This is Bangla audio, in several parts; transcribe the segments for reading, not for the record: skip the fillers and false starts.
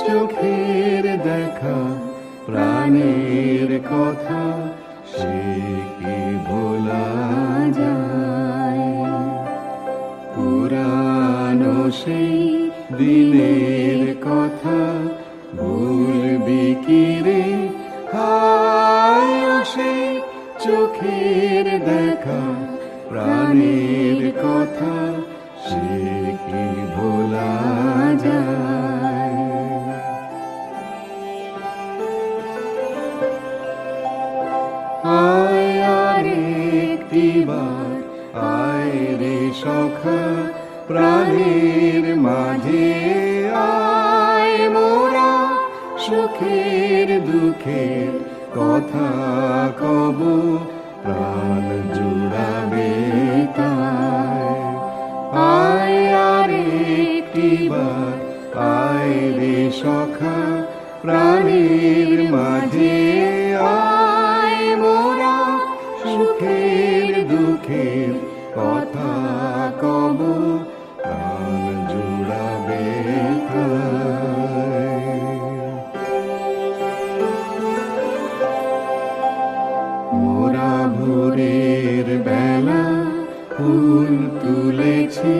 চোখের দেখা প্রাণের কথা সে কি ভোলা যায়? পুরানো সেই দিনের কথা ভুলবি কি রে? হায় সেই চোখের দেখা প্রাণের কথা সে কি ভোলা যায়? আয় আরেকটিবার আয় রে সখা প্রাণের মাঝে আয়, মোরা সুখের দুঃখের কথা কব প্রাণ জুড়াবে তাই। আয় আরেকটিবার আয় রে সখা প্রাণের মাঝে আয়, মোরা সুখের দুঃখের কথা কব প্রাণ জুড়াবে তাই। মোরা ভোরের বেলা ফুল তুলেছি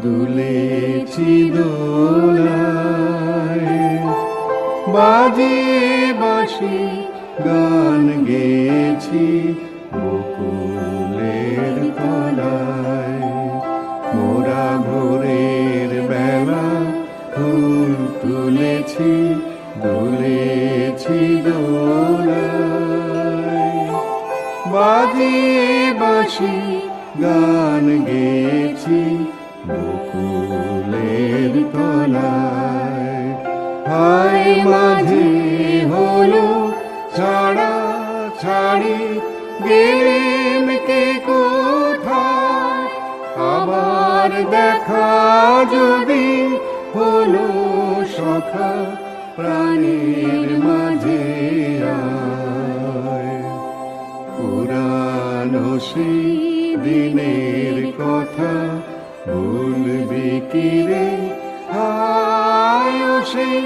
দুলেছি দোলায়, বাজিয়ে বাঁশি গান গেয়েছি বকুলের তলায়। মোরা ভোরের বেলা ফুল তুলেছি দুলেছি দোলায়, বাজিয়ে বাঁশি গান গেয়েছি বকুলের তলায়। হায় মাঝে হলো ছাড়া ছাড়ি গেলেম কে কোথায়, আবার দেখা যদি হলো সখা প্রাণের মাঝে আয়। পুরানো সেই দিনের কথা ভুলবি কি রে? হায় সেই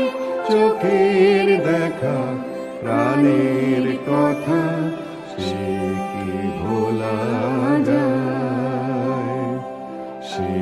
চোখের দেখা প্রাণের কথা সে কি ভোলা যায়? সে